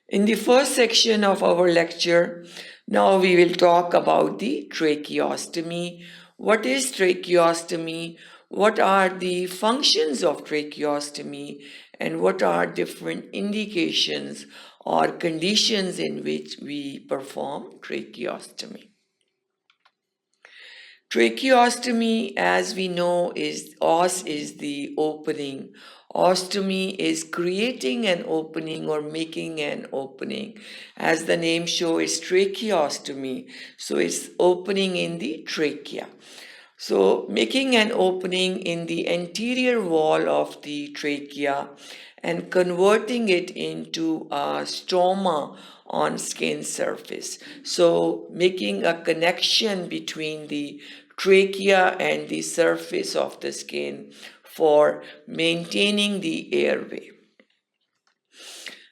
In the first section of our lecture, now we will talk about the tracheostomy. What is tracheostomy? What are the functions of tracheostomy? And what are different indications or conditions in which we perform tracheostomy? Tracheostomy, as we know, is the opening. Ostomy is creating an opening or making an opening. As the name shows, it's tracheostomy. So it's opening in the trachea. So making an opening in the anterior wall of the trachea and converting it into a stoma on skin surface. So making a connection between the trachea and the surface of the skin for maintaining the airway.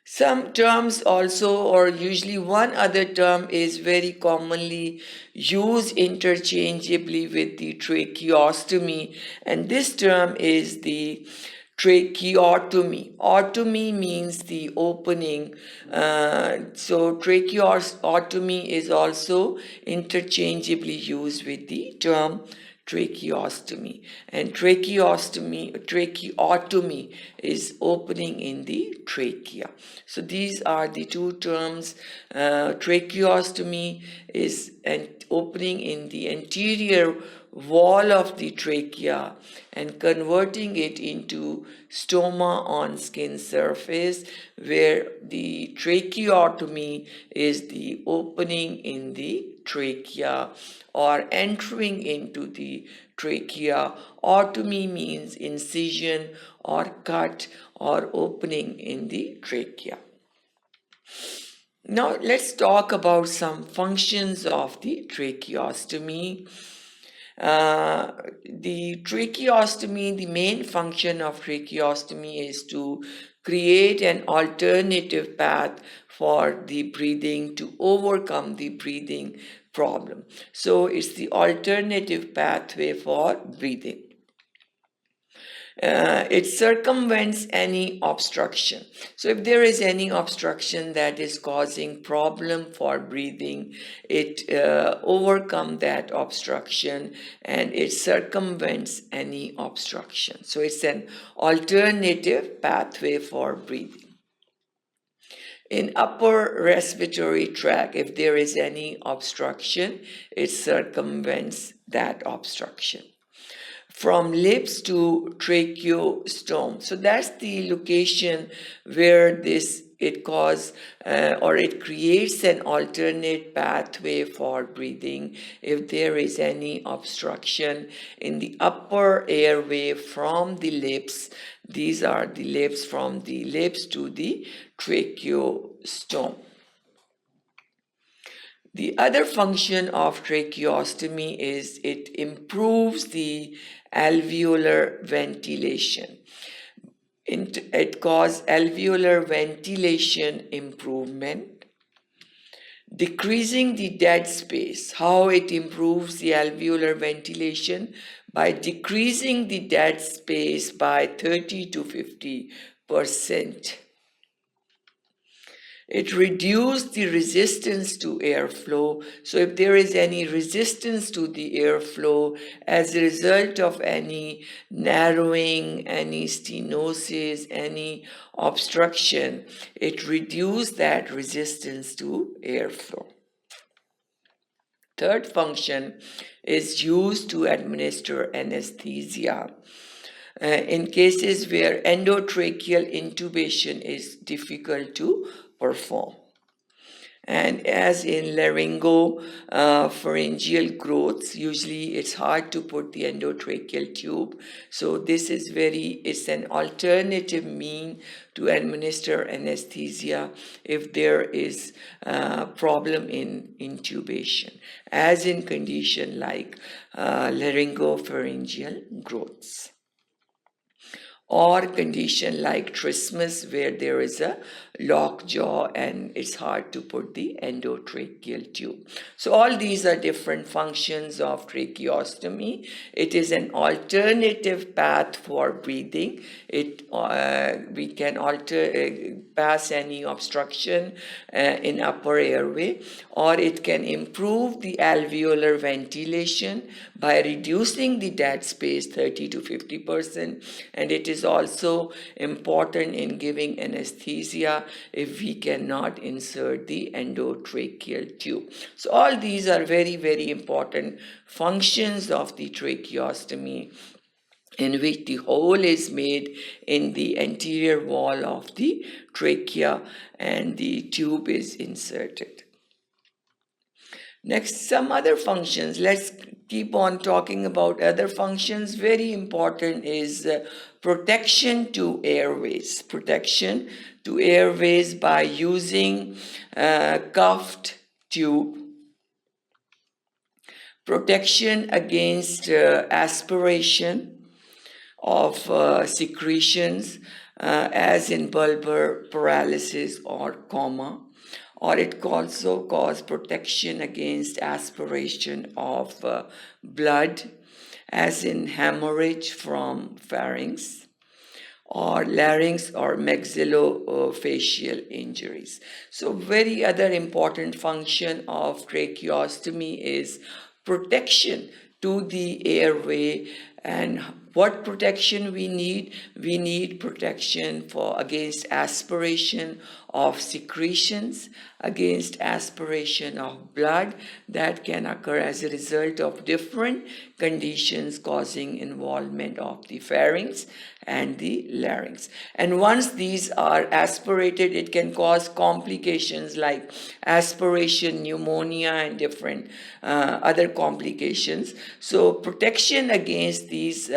Some terms also, or usually one other term, is very commonly used interchangeably with the tracheostomy, and this term is the tracheotomy. Otomy means the opening, so tracheotomy is also interchangeably used with the term tracheostomy, and tracheotomy is opening in the trachea. So these are the two terms. Tracheostomy is an opening in the anterior wall of the trachea and converting it into stoma on skin surface, where the tracheotomy is the opening in the trachea or entering into the trachea. Otomy means incision or cut or opening in the trachea. Now let's talk about some functions of the tracheostomy. The tracheostomy, the main function of tracheostomy is to create an alternative path for the breathing, to overcome the breathing problem. So it's the alternative pathway for breathing. It circumvents any obstruction. So if there is any obstruction that is causing problem for breathing, it overcomes that obstruction and it circumvents any obstruction. So it's an alternative pathway for breathing. In upper respiratory tract, if there is any obstruction, it circumvents that obstruction. From lips to tracheostome. So that's the location where it creates an alternate pathway for breathing if there is any obstruction in the upper airway from the lips. These are the lips, from the lips to the tracheostome. The other function of tracheostomy is it improves the alveolar ventilation. It causes alveolar ventilation improvement, decreasing the dead space. How it improves the alveolar ventilation? By decreasing the dead space by 30 to 50%. It reduces the resistance to airflow. So if there is any resistance to the airflow as a result of any narrowing, any stenosis, any obstruction, it reduces that resistance to airflow. Third function is used to administer anesthesia. In cases where endotracheal intubation is difficult to perform. And as in laryngopharyngeal growths, usually it's hard to put the endotracheal tube. So this is it's an alternative mean to administer anesthesia if there is a problem in intubation, as in condition like laryngopharyngeal growths, or condition like trismus where there is a lockjaw, and it's hard to put the endotracheal tube. So all these are different functions of tracheostomy. It is an alternative path for breathing. We can pass any obstruction in upper airway, or it can improve the alveolar ventilation by reducing the dead space 30 to 50%, and it is also important in giving anesthesia if we cannot insert the endotracheal tube. So all these are very, very important functions of the tracheostomy, in which the hole is made in the anterior wall of the trachea and the tube is inserted. Next, some other functions. Let's keep on talking about other functions. Very important is protection to airways. Protection to airways by using cuffed tube. Protection against aspiration of secretions, as in bulbar paralysis or coma, or it also causes protection against aspiration of blood, as in hemorrhage from pharynx, or larynx or maxillofacial injuries. So very other important function of tracheostomy is protection to the airway. And what protection we need? We need protection against aspiration of secretions, against aspiration of blood that can occur as a result of different conditions causing involvement of the pharynx and the larynx. And once these are aspirated, it can cause complications like aspiration pneumonia and different other complications. So protection against these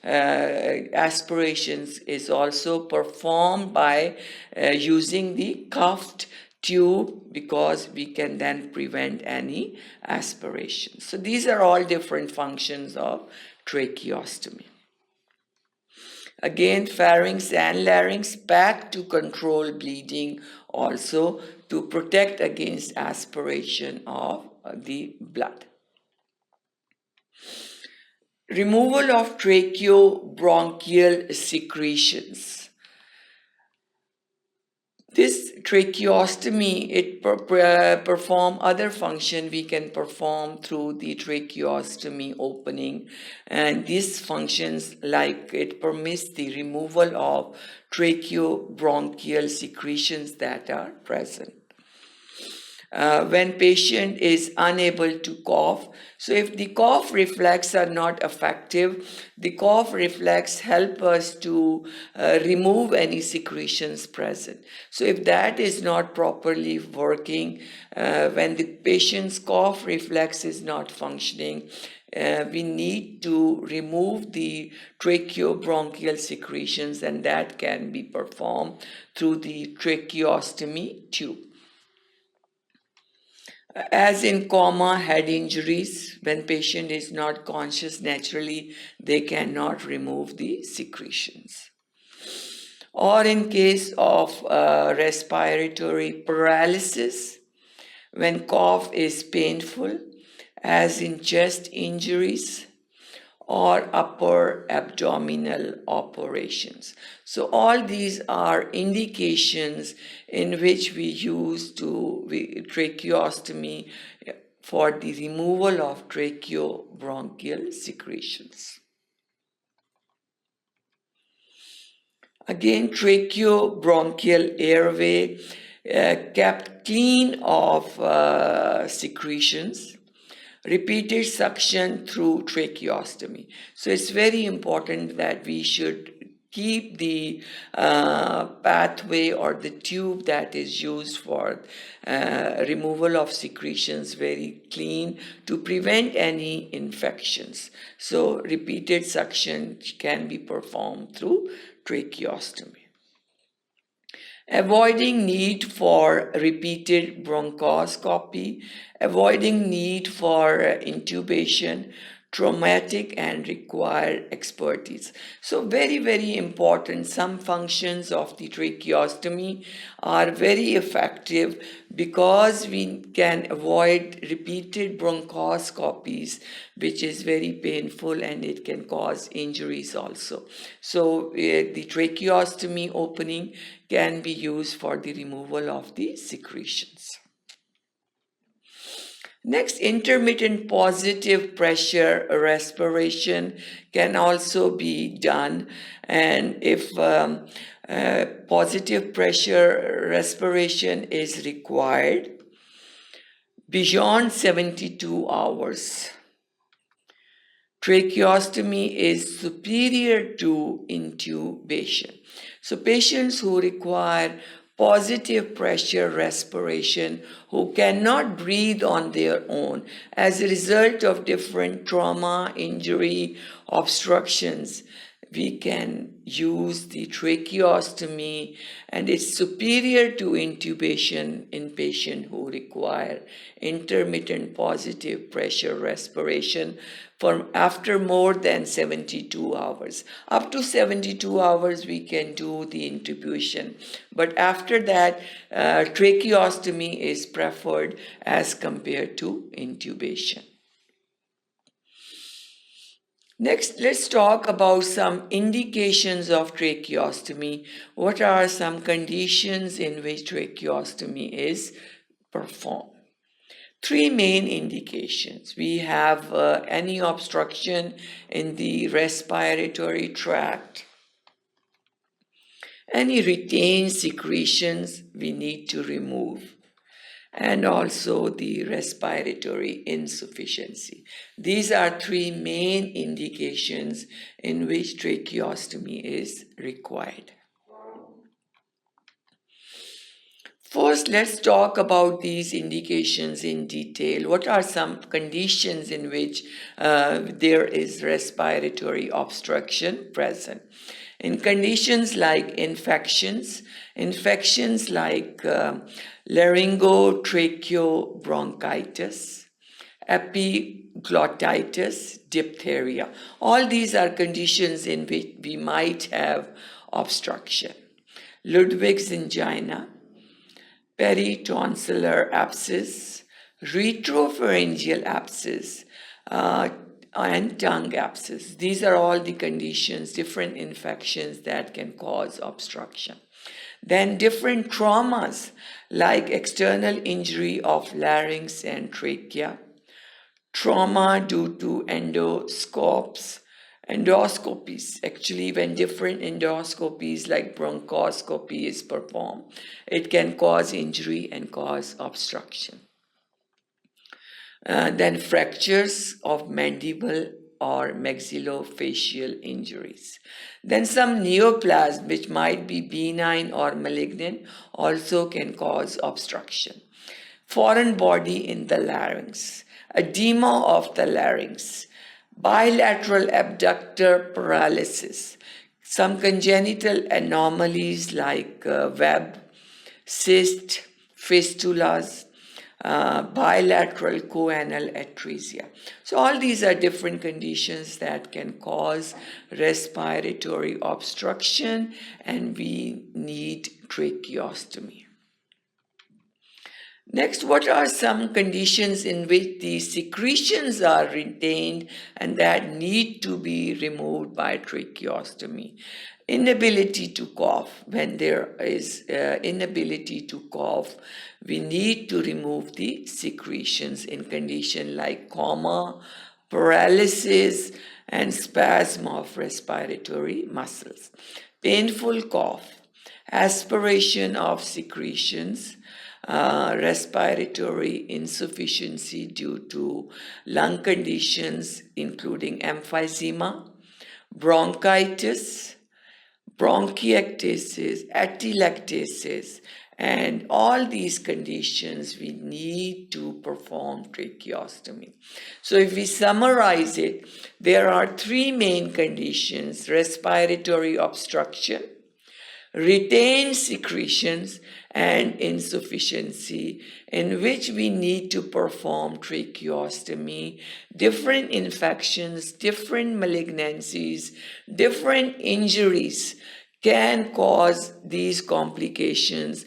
aspirations is also performed by using the cuffed tube, because we can then prevent any aspiration. So these are all different functions of tracheostomy. Again, pharynx and larynx packed to control bleeding, also to protect against aspiration of the blood. Removal of tracheobronchial secretions. This tracheostomy, it perform other function we can perform through the tracheostomy opening, and these functions, like it permits the removal of tracheobronchial secretions that are present. When patient is unable to cough. So if the cough reflex are not effective, the cough reflex help us to remove any secretions present. So if that is not properly working, when the patient's cough reflex is not functioning, we need to remove the tracheobronchial secretions, and that can be performed through the tracheostomy tube. As in coma, head injuries, when patient is not conscious, naturally they cannot remove the secretions. Or in case of respiratory paralysis, when cough is painful, as in chest injuries or upper abdominal operations. So all these are indications in which we use tracheostomy for the removal of tracheobronchial secretions. Again, tracheobronchial airway kept clean of secretions. Repeated suction through tracheostomy. So it's very important that we should keep the pathway or the tube that is used for removal of secretions very clean to prevent any infections. So repeated suction can be performed through tracheostomy. Avoiding need for repeated bronchoscopy, avoiding need for intubation traumatic, and require expertise. So very, very important. Some functions of the tracheostomy are very effective because we can avoid repeated bronchoscopies, which is very painful and it can cause injuries also. So the tracheostomy opening can be used for the removal of the secretions. Next, intermittent positive pressure respiration can also be done. And if positive pressure respiration is required beyond 72 hours, tracheostomy is superior to intubation. So patients who require positive pressure respiration, who cannot breathe on their own as a result of different trauma, injury, obstructions, we can use the tracheostomy, and it's superior to intubation in patients who require intermittent positive pressure respiration for after more than 72 hours. Up to 72 hours we can do the intubation, but after that tracheostomy is preferred as compared to intubation. Next, let's talk about some indications of tracheostomy. What are some conditions in which tracheostomy is performed? Three main indications. We have any obstruction in the respiratory tract, any retained secretions we need to remove, and also the respiratory insufficiency. These are three main indications in which tracheostomy is required. First, let's talk about these indications in detail. What are some conditions in which there is respiratory obstruction present? In conditions like infections like laryngotracheal bronchitis, epiglottitis, diphtheria. All these are conditions in which we might have obstruction. Ludwig's angina, peritonsillar abscess, retropharyngeal abscess, and tongue abscess. These are all the conditions, different infections that can cause obstruction. Then different traumas like external injury of larynx and trachea, trauma due to endoscopies. Actually, when different endoscopies like bronchoscopy is performed, it can cause injury and cause obstruction. Then fractures of mandible or maxillofacial injuries. Then some neoplasm, which might be benign or malignant, also can cause obstruction. Foreign body in the larynx, edema of the larynx, bilateral abductor paralysis, some congenital anomalies like web, cyst, fistulas, bilateral choanal atresia. So all these are different conditions that can cause respiratory obstruction, and we need tracheostomy. Next, what are some conditions in which the secretions are retained and that need to be removed by tracheostomy? Inability to cough. When there is inability to cough, we need to remove the secretions in condition like coma, paralysis, and spasm of respiratory muscles. Painful cough, aspiration of secretions, respiratory insufficiency due to lung conditions including emphysema, bronchitis, bronchiectasis, atelectasis, and all these conditions we need to perform tracheostomy. So if we summarize it, there are three main conditions: respiratory obstruction, retained secretions, and insufficiency, in which we need to perform tracheostomy. Different infections, different malignancies, different injuries can cause these complications.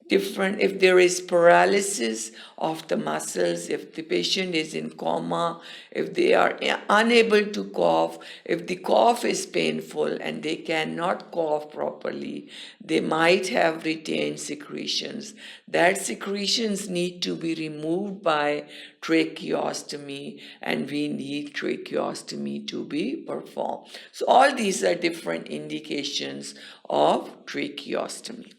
Different, if there is paralysis of the muscles, if the patient is in coma, if they are unable to cough, if the cough is painful and they cannot cough properly, they might have retained secretions. That secretions need to be removed by tracheostomy, and we need tracheostomy to be performed. So all these are different indications of tracheostomy.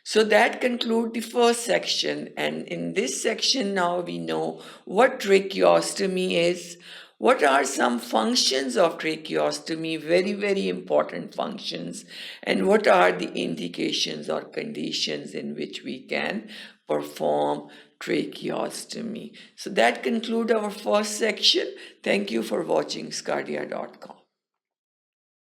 So that concludes the first section, and in this section now we know what tracheostomy is, what are some functions of tracheostomy, very, very important functions, and what are the indications or conditions in which we can perform tracheostomy. So that concludes our first section. Thank you for watching sqadia.com.